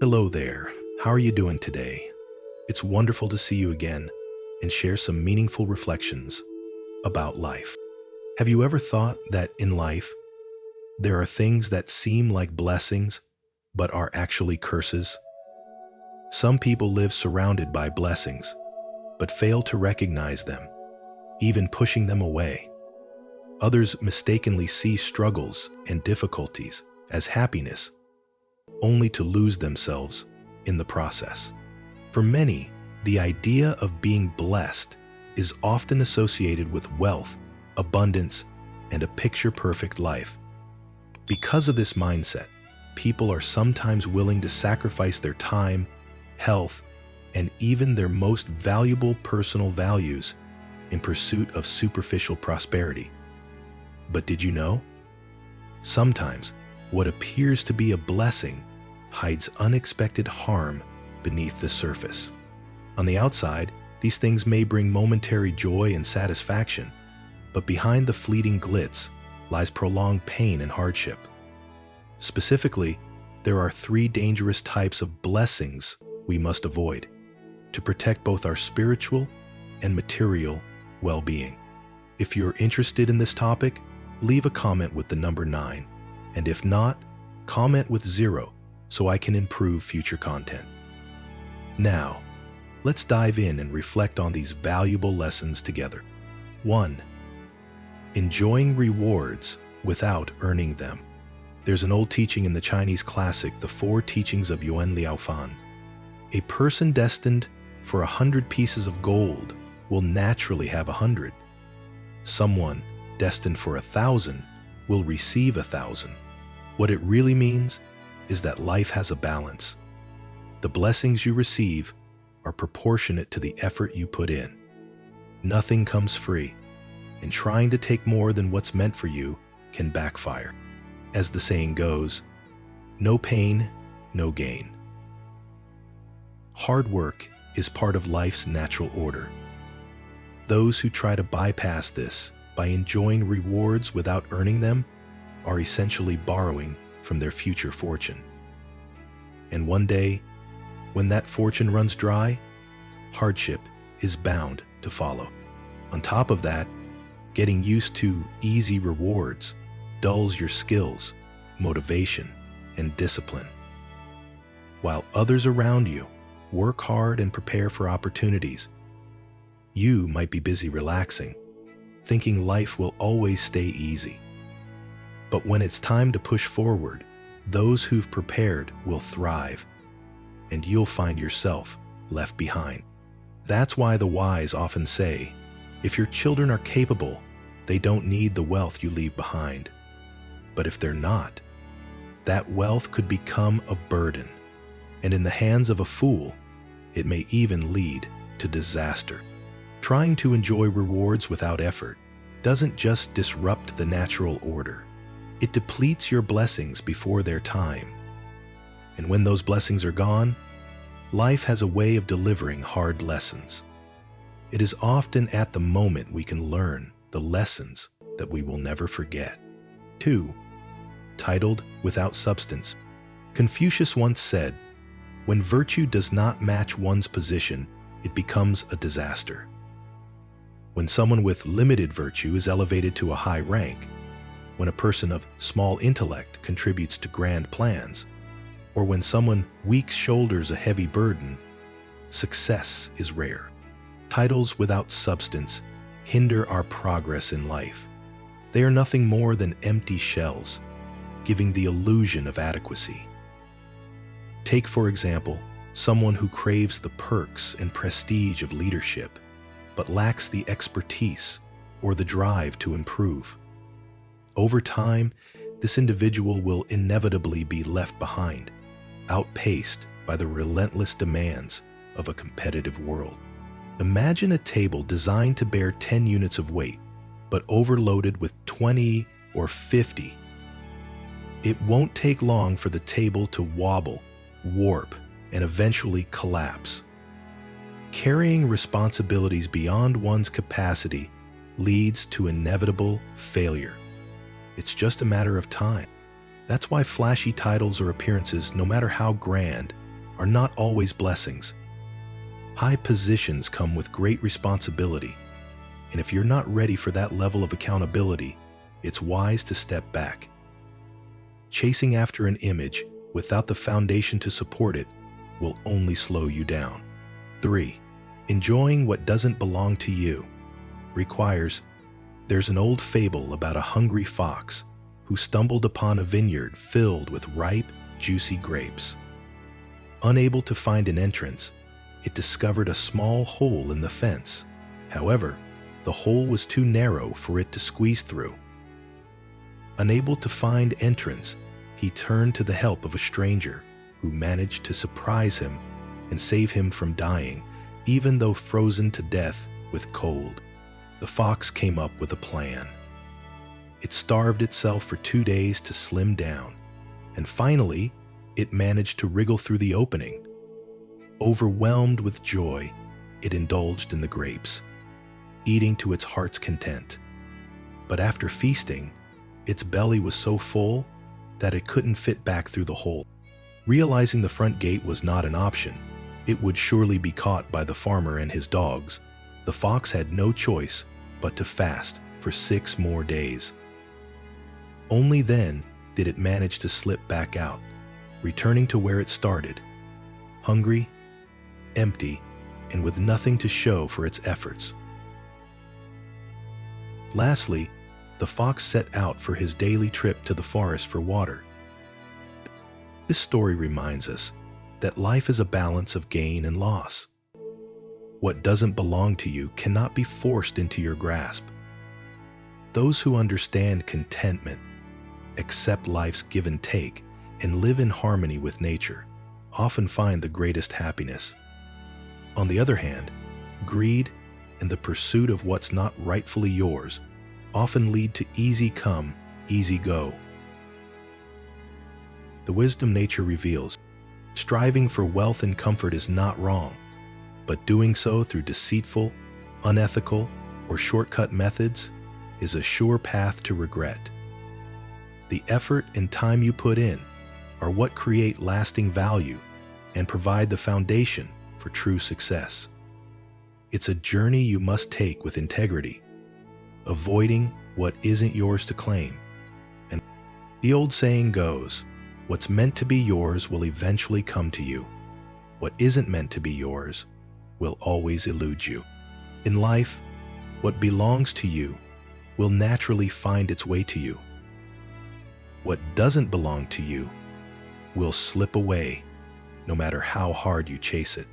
Hello there. How are you doing today? It's wonderful to see you again and share some meaningful reflections about life. Have you ever thought that in life, there are things that seem like blessings but are actually curses? Some people live surrounded by blessings but fail to recognize them, even pushing them away. Others mistakenly see struggles and difficulties as happiness, only to lose themselves in the process. For many, the idea of being blessed is often associated with wealth, abundance, and a picture-perfect life. Because of this mindset, people are sometimes willing to sacrifice their time, health, and even their most valuable personal values in pursuit of superficial prosperity. But did you know? Sometimes, what appears to be a blessing hides unexpected harm beneath the surface. On the outside, these things may bring momentary joy and satisfaction, but behind the fleeting glitz lies prolonged pain and hardship. Specifically, there are three dangerous types of blessings we must avoid to protect both our spiritual and material well-being. If you're interested in this topic, leave a comment with the number 9, and if not, comment with 0 so I can improve future content. Now, let's dive in and reflect on these valuable lessons together. 1. Enjoying rewards without earning them. There's an old teaching in the Chinese classic, The Four Teachings of Yuan Liaofan. A person destined for 100 pieces of gold will naturally have 100. Someone destined for 1,000 will receive 1,000. What it really means is that life has a balance. The blessings you receive are proportionate to the effort you put in. Nothing comes free, and trying to take more than what's meant for you can backfire. As the saying goes, no pain, no gain. Hard work is part of life's natural order. Those who try to bypass this by enjoying rewards without earning them are essentially borrowing from their future fortune. And one day, when that fortune runs dry, hardship is bound to follow. On top of that, getting used to easy rewards dulls your skills, motivation, and discipline. While others around you work hard and prepare for opportunities, you might be busy relaxing, thinking life will always stay easy. But when it's time to push forward, those who've prepared will thrive, and you'll find yourself left behind. That's why the wise often say, if your children are capable, they don't need the wealth you leave behind. But if they're not, that wealth could become a burden, and in the hands of a fool, it may even lead to disaster. Trying to enjoy rewards without effort doesn't just disrupt the natural order. It depletes your blessings before their time. And when those blessings are gone, life has a way of delivering hard lessons. It is often at the moment we can learn the lessons that we will never forget. 2. Titled Without Substance. Confucius once said, "When virtue does not match one's position, it becomes a disaster." When someone with limited virtue is elevated to a high rank, when a person of small intellect contributes to grand plans, or when someone weak shoulders a heavy burden, success is rare. Titles without substance hinder our progress in life. They are nothing more than empty shells, giving the illusion of adequacy. Take, for example, someone who craves the perks and prestige of leadership, but lacks the expertise or the drive to improve. Over time, this individual will inevitably be left behind, outpaced by the relentless demands of a competitive world. Imagine a table designed to bear 10 units of weight, but overloaded with 20 or 50. It won't take long for the table to wobble, warp, and eventually collapse. Carrying responsibilities beyond one's capacity leads to inevitable failure. It's just a matter of time. That's why flashy titles or appearances, no matter how grand, are not always blessings. High positions come with great responsibility, and if you're not ready for that level of accountability, it's wise to step back. Chasing after an image without the foundation to support it will only slow you down. 3. Enjoying what doesn't belong to you requires. There's an old fable about a hungry fox who stumbled upon a vineyard filled with ripe, juicy grapes. Unable to find an entrance, it discovered a small hole in the fence. However, the hole was too narrow for it to squeeze through. Unable to find entrance, he turned to the help of a stranger who managed to surprise him and save him from dying, even though frozen to death with cold. The fox came up with a plan. It starved itself for 2 days to slim down, and finally, it managed to wriggle through the opening. Overwhelmed with joy, it indulged in the grapes, eating to its heart's content. But after feasting, its belly was so full that it couldn't fit back through the hole. Realizing the front gate was not an option, it would surely be caught by the farmer and his dogs, the fox had no choice but to fast for 6 more days. Only then did it manage to slip back out, returning to where it started, hungry, empty, and with nothing to show for its efforts. Lastly, the fox set out for his daily trip to the forest for water. This story reminds us that life is a balance of gain and loss. What doesn't belong to you cannot be forced into your grasp. Those who understand contentment, accept life's give and take, and live in harmony with nature often find the greatest happiness. On the other hand, greed and the pursuit of what's not rightfully yours often lead to easy come, easy go. The wisdom nature reveals, striving for wealth and comfort is not wrong, but doing so through deceitful, unethical, or shortcut methods is a sure path to regret. The effort and time you put in are what create lasting value and provide the foundation for true success. It's a journey you must take with integrity, avoiding what isn't yours to claim. And the old saying goes, what's meant to be yours will eventually come to you. What isn't meant to be yours will always elude you. In life, what belongs to you will naturally find its way to you. What doesn't belong to you will slip away, no matter how hard you chase it.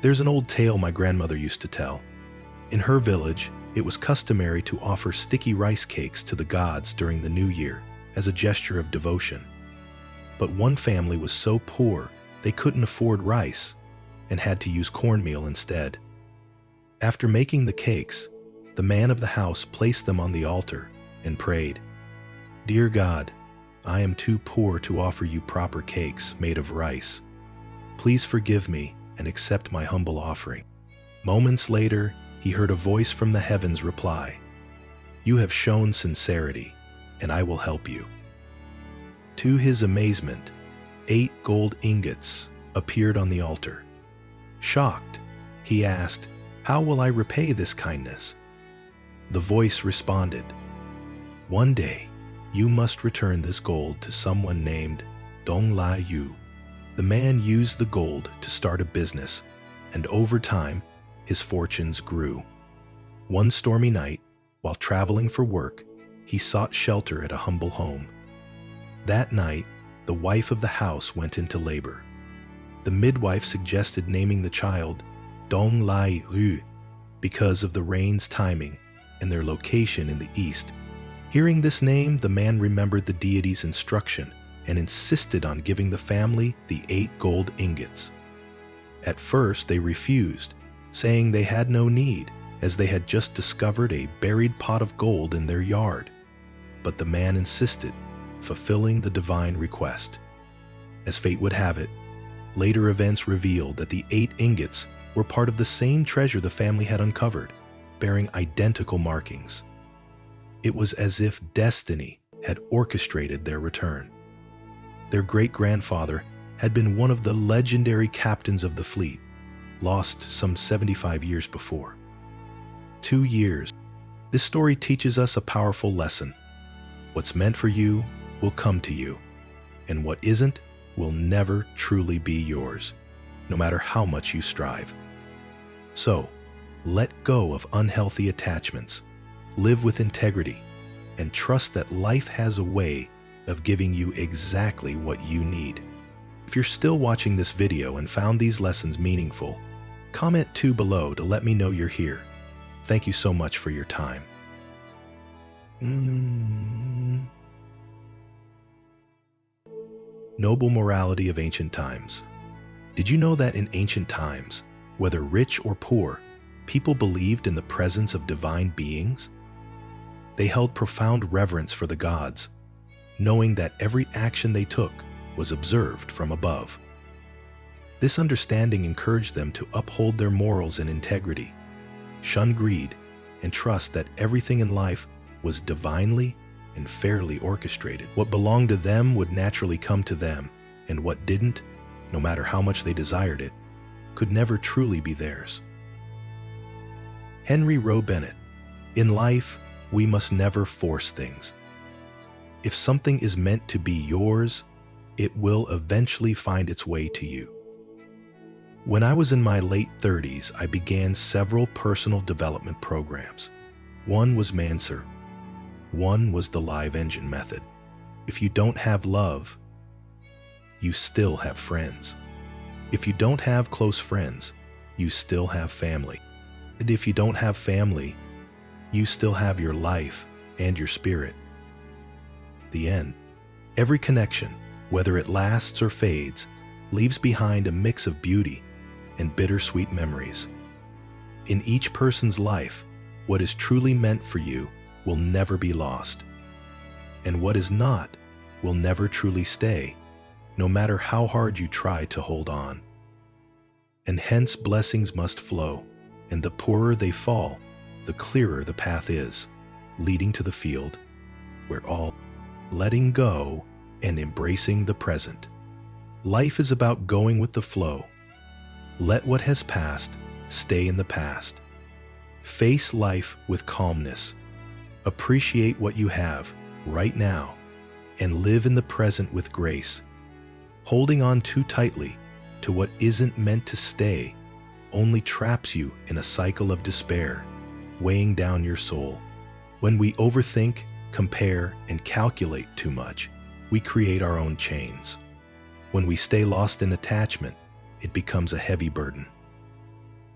There's an old tale my grandmother used to tell. In her village, it was customary to offer sticky rice cakes to the gods during the new year as a gesture of devotion. But one family was so poor they couldn't afford rice and had to use cornmeal instead. After making the cakes, the man of the house placed them on the altar and prayed, "Dear God, I am too poor to offer you proper cakes made of rice. Please forgive me and accept my humble offering." Moments later, he heard a voice from the heavens reply, "You have shown sincerity, and I will help you." To his amazement, 8 gold ingots appeared on the altar. Shocked, he asked, "How will I repay this kindness?" The voice responded, "One day, you must return this gold to someone named Dong Lai Yu." The man used the gold to start a business, and over time, his fortunes grew. One stormy night, while traveling for work, he sought shelter at a humble home. That night, the wife of the house went into labor. The midwife suggested naming the child Dong Lai Yu because of the rain's timing and their location in the east. Hearing this name, the man remembered the deity's instruction and insisted on giving the family the 8 gold ingots. At first, they refused, saying they had no need, as they had just discovered a buried pot of gold in their yard. But the man insisted, fulfilling the divine request. As fate would have it, later events revealed that the 8 ingots were part of the same treasure the family had uncovered, bearing identical markings. It was as if destiny had orchestrated their return. Their great-grandfather had been one of the legendary captains of the fleet, lost some 75 years before. 2 years. This story teaches us a powerful lesson. What's meant for you will come to you, and what isn't will never truly be yours, no matter how much you strive. So, let go of unhealthy attachments, live with integrity, and trust that life has a way of giving you exactly what you need. If you're still watching this video and found these lessons meaningful, comment 2 below to let me know you're here. Thank you so much for your time. Noble morality of ancient times. Did you know that in ancient times, whether rich or poor, people believed in the presence of divine beings? They held profound reverence for the gods, knowing that every action they took was observed from above. This understanding encouraged them to uphold their morals and integrity, shun greed, and trust that everything in life was divinely and fairly orchestrated. What belonged to them would naturally come to them, and what didn't, no matter how much they desired it, could never truly be theirs. Henry Rowe Bennett. In life, we must never force things. If something is meant to be yours, it will eventually find its way to you. When I was in my late 30s, I began several personal development programs. One was Manser. One was the live engine method. If you don't have love, you still have friends. If you don't have close friends, you still have family. And if you don't have family, you still have your life and your spirit. The end. Every connection, whether it lasts or fades, leaves behind a mix of beauty and bittersweet memories. In each person's life, what is truly meant for you will never be lost, and what is not will never truly stay, no matter how hard you try to hold on. And hence blessings must flow, and the poorer they fall, the clearer the path is, leading to the field where all letting go and embracing the present. Life is about going with the flow. Let what has passed stay in the past. Face life with calmness. Appreciate what you have right now and live in the present with grace. Holding on too tightly to what isn't meant to stay only traps you in a cycle of despair, weighing down your soul. When we overthink, compare, and calculate too much, we create our own chains. When we stay lost in attachment, it becomes a heavy burden.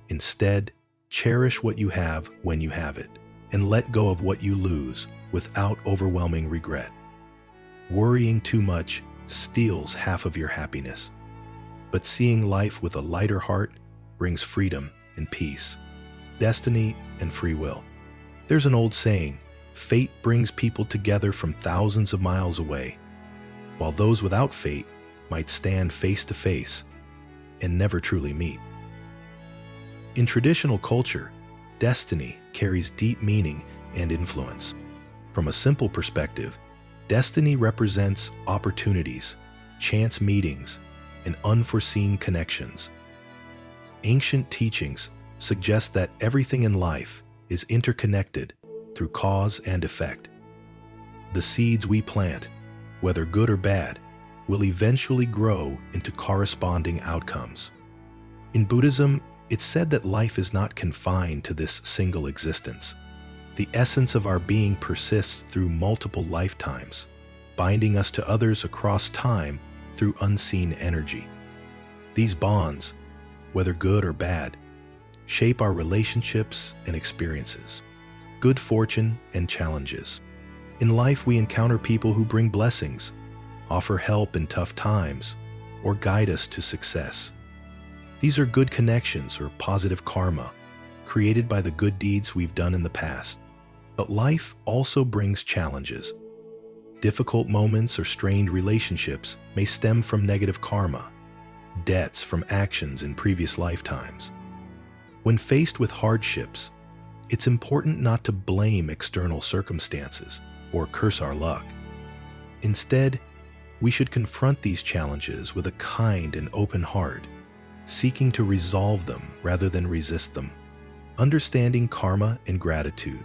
Instead, cherish what you have when you have it, and let go of what you lose without overwhelming regret. Worrying too much steals half of your happiness, but seeing life with a lighter heart brings freedom and peace, destiny and free will. There's an old saying, fate brings people together from thousands of miles away, while those without fate might stand face to face and never truly meet. In traditional culture, destiny carries deep meaning and influence. From a simple perspective, destiny represents opportunities, chance meetings, and unforeseen connections. Ancient teachings suggest that everything in life is interconnected through cause and effect. The seeds we plant, whether good or bad, will eventually grow into corresponding outcomes. In Buddhism, it's said that life is not confined to this single existence. The essence of our being persists through multiple lifetimes, binding us to others across time through unseen energy. These bonds, whether good or bad, shape our relationships and experiences, good fortune and challenges. In life, we encounter people who bring blessings, offer help in tough times, or guide us to success. These are good connections or positive karma, created by the good deeds we've done in the past. But life also brings challenges. Difficult moments or strained relationships may stem from negative karma, debts from actions in previous lifetimes. When faced with hardships, it's important not to blame external circumstances or curse our luck. Instead, We should confront these challenges with a kind and open heart, seeking to resolve them rather than resist them. Understanding karma and gratitude.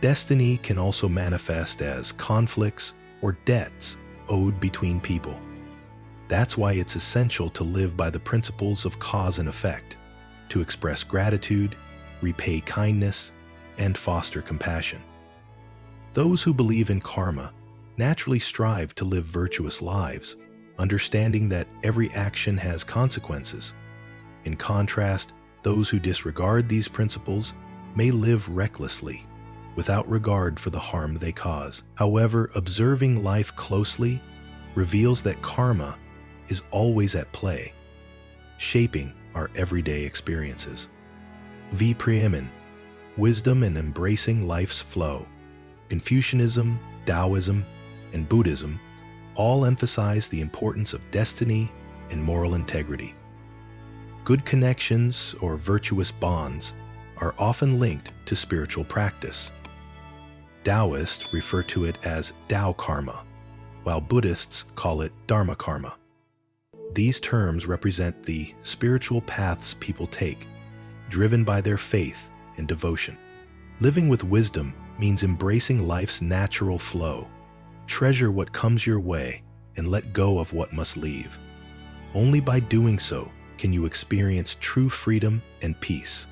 Destiny can also manifest as conflicts or debts owed between people. That's why it's essential to live by the principles of cause and effect, to express gratitude, repay kindness, and foster compassion. Those who believe in karma naturally strive to live virtuous lives, understanding that every action has consequences. In contrast, those who disregard these principles may live recklessly, without regard for the harm they cause. However, observing life closely reveals that karma is always at play, shaping our everyday experiences. Vipremen, wisdom and embracing life's flow. Confucianism, Taoism, and Buddhism all emphasize the importance of destiny and moral integrity. Good connections or virtuous bonds are often linked to spiritual practice. Taoists refer to it as Tao karma, while Buddhists call it Dharma karma. These terms represent the spiritual paths people take, driven by their faith and devotion. Living with wisdom means embracing life's natural flow. Treasure what comes your way and let go of what must leave. Only by doing so can you experience true freedom and peace.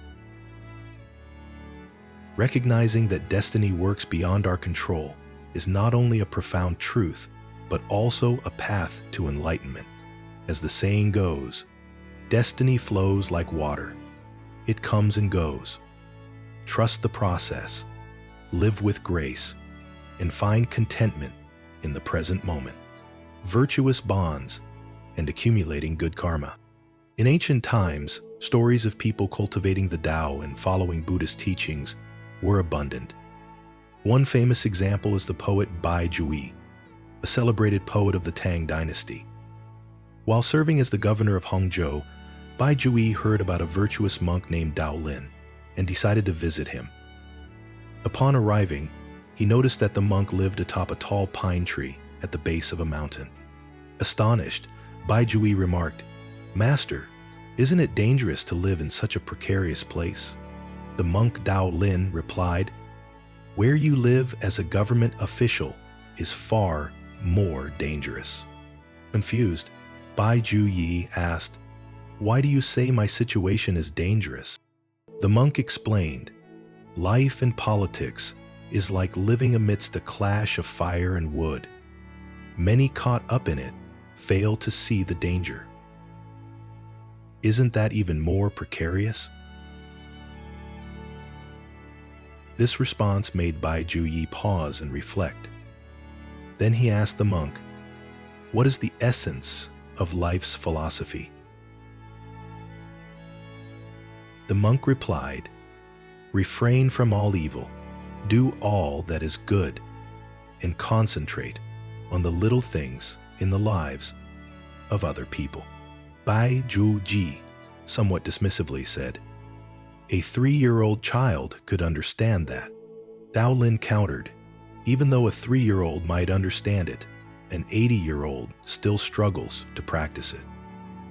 Recognizing that destiny works beyond our control is not only a profound truth, but also a path to enlightenment. As the saying goes, destiny flows like water. It comes and goes. Trust the process, live with grace, and find contentment in the present moment. Virtuous bonds and accumulating good karma. In ancient times, stories of people cultivating the Tao and following Buddhist teachings were abundant. One famous example is the poet Bai Jui, a celebrated poet of the Tang dynasty. While serving as the governor of Hangzhou, Bai Jui heard about a virtuous monk named Dao Lin and decided to visit him. Upon arriving, he noticed that the monk lived atop a tall pine tree at the base of a mountain. Astonished, Bai Jui remarked, "Master, isn't it dangerous to live in such a precarious place?" The monk Dao Lin replied, "Where you live as a government official is far more dangerous." Confused, Bai Jui asked, "Why do you say my situation is dangerous?" The monk explained, "Life in politics is like living amidst a clash of fire and wood. Many caught up in it fail to see the danger. Isn't that even more precarious?" This response made Bai Jui pause and reflect. Then he asked the monk, "What is the essence of life's philosophy?" The monk replied, "Refrain from all evil, do all that is good, and concentrate on the little things in the lives of other people." Bai Jui somewhat dismissively said, "A 3-year-old child could understand that." Dao Lin countered, "Even though a 3-year-old might understand it, an 80-year-old still struggles to practice it."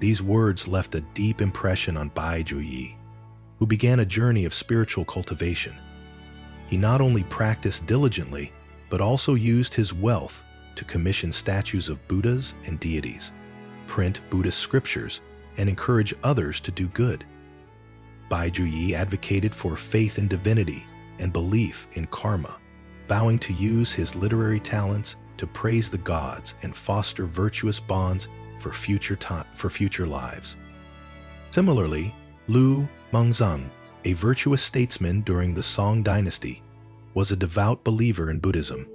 These words left a deep impression on Bai Jui, who began a journey of spiritual cultivation. He not only practiced diligently, but also used his wealth to commission statues of Buddhas and deities, print Buddhist scriptures, and encourage others to do good. Bai Jui advocated for faith in divinity and belief in karma, vowing to use his literary talents to praise the gods and foster virtuous bonds for future lives. Similarly, Lu Mengzheng, a virtuous statesman during the Song dynasty, was a devout believer in Buddhism.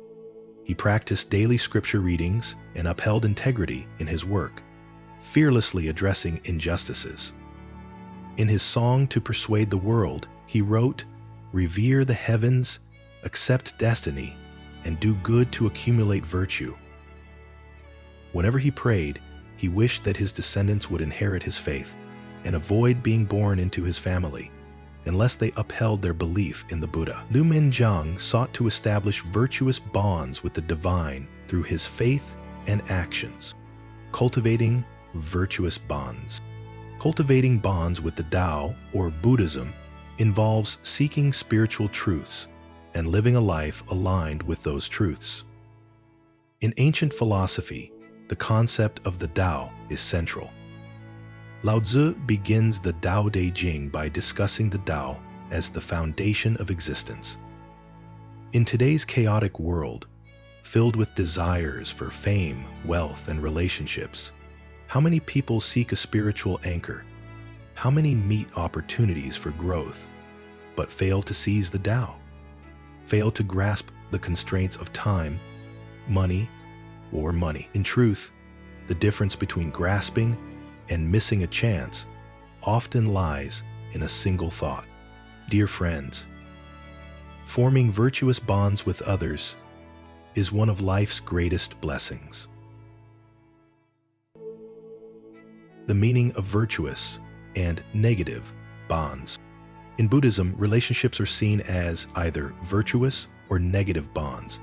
He practiced daily scripture readings and upheld integrity in his work, fearlessly addressing injustices. In his song To Persuade the World, he wrote, "Revere the heavens, accept destiny, and do good to accumulate virtue." Whenever he prayed, he wished that his descendants would inherit his faith and avoid being born into his family, unless they upheld their belief in the Buddha. Lu Minjiang sought to establish virtuous bonds with the divine through his faith and actions. Cultivating virtuous bonds. Cultivating bonds with the Tao, or Buddhism, involves seeking spiritual truths and living a life aligned with those truths. In ancient philosophy, the concept of the Tao is central. Lao Tzu begins the Tao Te Ching by discussing the Tao as the foundation of existence. In today's chaotic world, filled with desires for fame, wealth, and relationships, how many people seek a spiritual anchor? How many meet opportunities for growth, but fail to seize the Tao? Fail to grasp the constraints of time, money, or money. In truth, the difference between grasping and missing a chance often lies in a single thought. Dear friends, forming virtuous bonds with others is one of life's greatest blessings. The meaning of virtuous and negative bonds. In Buddhism, relationships are seen as either virtuous or negative bonds.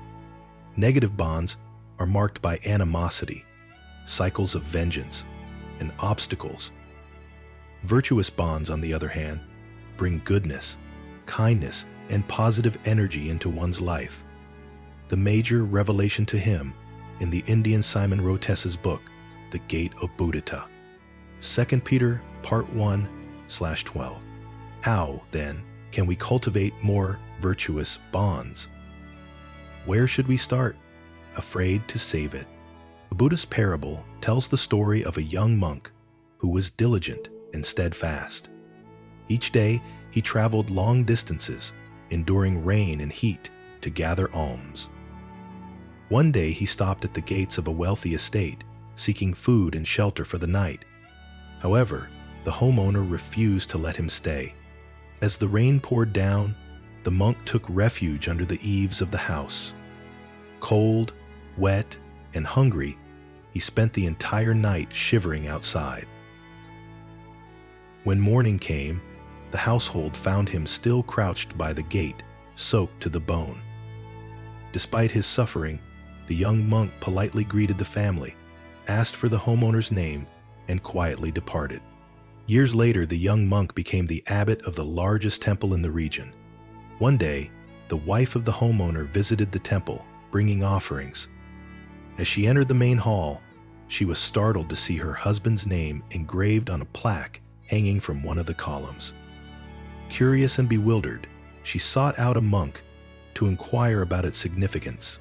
Negative bonds are marked by animosity, cycles of vengeance, and obstacles. Virtuous bonds, on the other hand, bring goodness, kindness, and positive energy into one's life. The major revelation to him in the Indian Simon Rotessa's book, The Gate of Buddhata. 2 Peter Part 1/12. How, then, can we cultivate more virtuous bonds? Where should we start? Afraid to save it. A Buddhist parable tells the story of a young monk who was diligent and steadfast. Each day, he traveled long distances, enduring rain and heat, to gather alms. One day, he stopped at the gates of a wealthy estate, seeking food and shelter for the night. However, the homeowner refused to let him stay. As the rain poured down, the monk took refuge under the eaves of the house. Cold, wet, and hungry, he spent the entire night shivering outside. When morning came, the household found him still crouched by the gate, soaked to the bone. Despite his suffering, the young monk politely greeted the family, asked for the homeowner's name, and quietly departed. Years later, the young monk became the abbot of the largest temple in the region. One day, the wife of the homeowner visited the temple, bringing offerings. As she entered the main hall, she was startled to see her husband's name engraved on a plaque hanging from one of the columns. Curious and bewildered, she sought out a monk to inquire about its significance.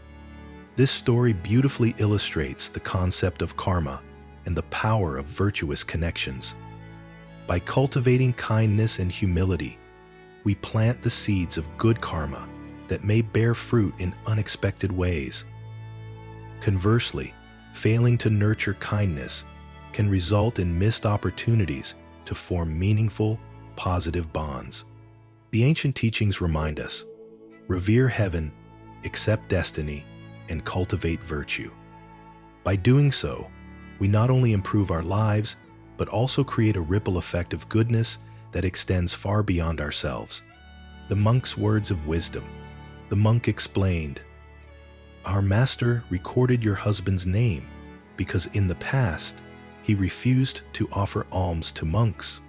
This story beautifully illustrates the concept of karma and the power of virtuous connections. By cultivating kindness and humility, we plant the seeds of good karma that may bear fruit in unexpected ways. Conversely, failing to nurture kindness can result in missed opportunities to form meaningful, positive bonds. The ancient teachings remind us: revere heaven, accept destiny, and cultivate virtue. By doing so, we not only improve our lives, but also create a ripple effect of goodness that extends far beyond ourselves. The monk's words of wisdom. The monk explained, "Our master recorded your husband's name because in the past he refused to offer alms to monks."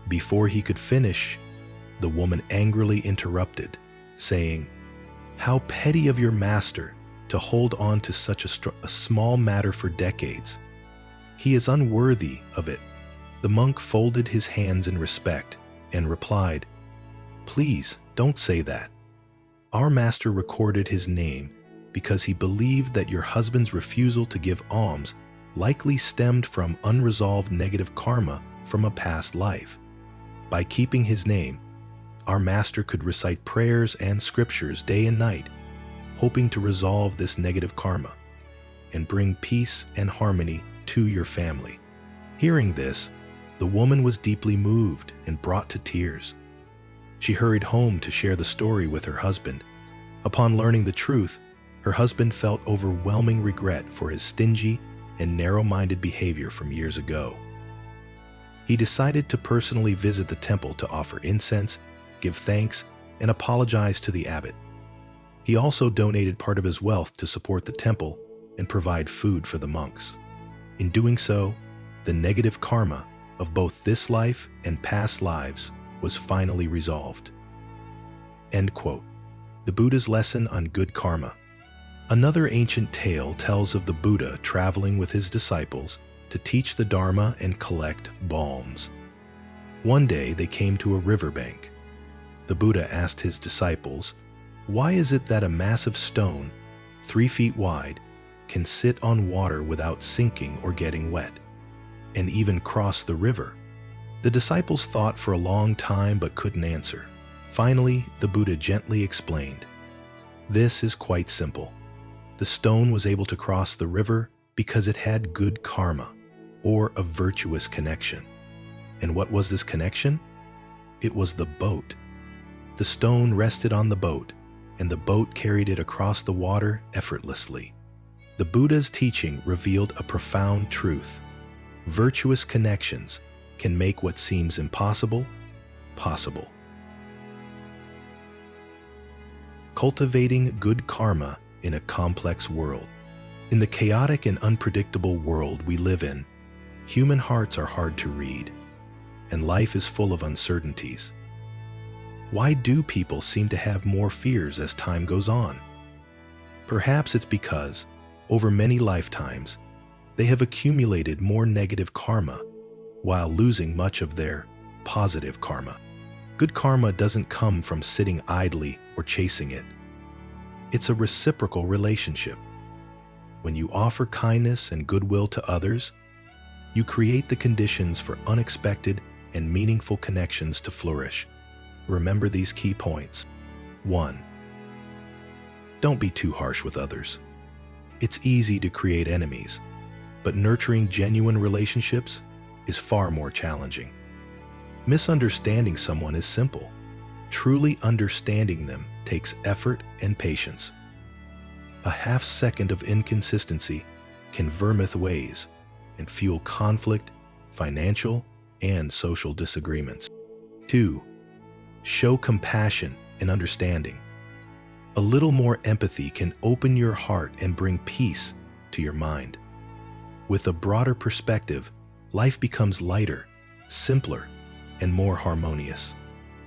Before he could finish, the woman angrily interrupted, saying, "How petty of your master to hold on to such a small matter for decades. He is unworthy of it." The monk folded his hands in respect and replied, "Please don't say that. Our master recorded his name because he believed that your husband's refusal to give alms likely stemmed from unresolved negative karma from a past life. By keeping his name, our master could recite prayers and scriptures day and night, hoping to resolve this negative karma and bring peace and harmony to your family." Hearing this, the woman was deeply moved and brought to tears. She hurried home to share the story with her husband. Upon learning the truth, her husband felt overwhelming regret for his stingy and narrow-minded behavior from years ago. He decided to personally visit the temple to offer incense, give thanks, and apologize to the abbot. He also donated part of his wealth to support the temple and provide food for the monks. In doing so, the negative karma of both this life and past lives was finally resolved. End quote. The Buddha's lesson on good karma. Another ancient tale tells of the Buddha traveling with his disciples to teach the Dharma and collect alms. One day they came to a riverbank. The Buddha asked his disciples, "Why is it that a massive stone, 3 feet wide, can sit on water without sinking or getting wet, and even cross the river?" The disciples thought for a long time but couldn't answer. Finally, the Buddha gently explained, "This is quite simple. The stone was able to cross the river because it had good karma, or a virtuous connection. And what was this connection? It was the boat. The stone rested on the boat, and the boat carried it across the water effortlessly." The Buddha's teaching revealed a profound truth. Virtuous connections can make what seems impossible, possible. Cultivating good karma in a complex world. In the chaotic and unpredictable world we live in, human hearts are hard to read, and life is full of uncertainties. Why do people seem to have more fears as time goes on? Perhaps it's because, over many lifetimes, they have accumulated more negative karma while losing much of their positive karma. Good karma doesn't come from sitting idly or chasing it. It's a reciprocal relationship. When you offer kindness and goodwill to others, you create the conditions for unexpected and meaningful connections to flourish. Remember these key points. 1. Don't be too harsh with others. It's easy to create enemies, but nurturing genuine relationships is far more challenging. Misunderstanding someone is simple. Truly understanding them takes effort and patience. A half second of inconsistency can vermouth ways and fuel conflict, financial, and social disagreements. 2. Show compassion and understanding. A little more empathy can open your heart and bring peace to your mind. With a broader perspective, life becomes lighter, simpler, and more harmonious.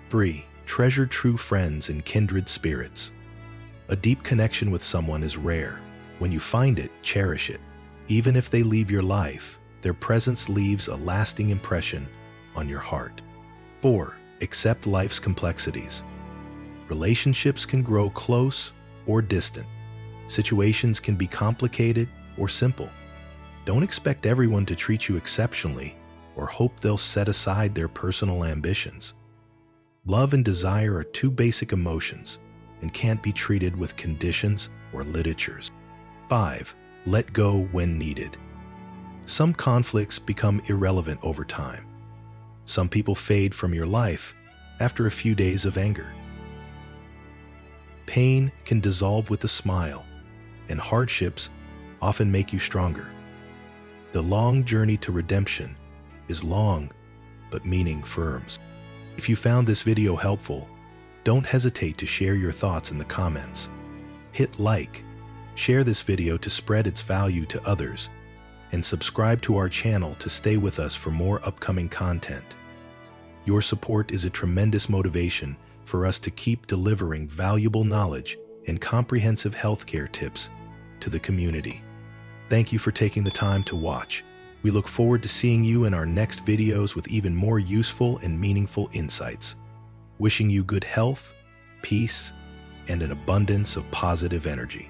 3. Treasure true friends and kindred spirits. A deep connection with someone is rare. When you find it, cherish it. Even if they leave your life, their presence leaves a lasting impression on your heart. 4. Accept life's complexities. Relationships can grow close or distant. Situations can be complicated or simple. Don't expect everyone to treat you exceptionally or hope they'll set aside their personal ambitions. Love and desire are two basic emotions and can't be treated with conditions or literatures. 5. Let go when needed. Some conflicts become irrelevant over time. Some people fade from your life after a few days of anger. Pain can dissolve with a smile, and hardships often make you stronger. The long journey to redemption is long, but meaning firms. If you found this video helpful, don't hesitate to share your thoughts in the comments. Hit like, share this video to spread its value to others, and subscribe to our channel to stay with us for more upcoming content. Your support is a tremendous motivation for us to keep delivering valuable knowledge and comprehensive healthcare tips to the community. Thank you for taking the time to watch. We look forward to seeing you in our next videos with even more useful and meaningful insights. Wishing you good health, peace, and an abundance of positive energy.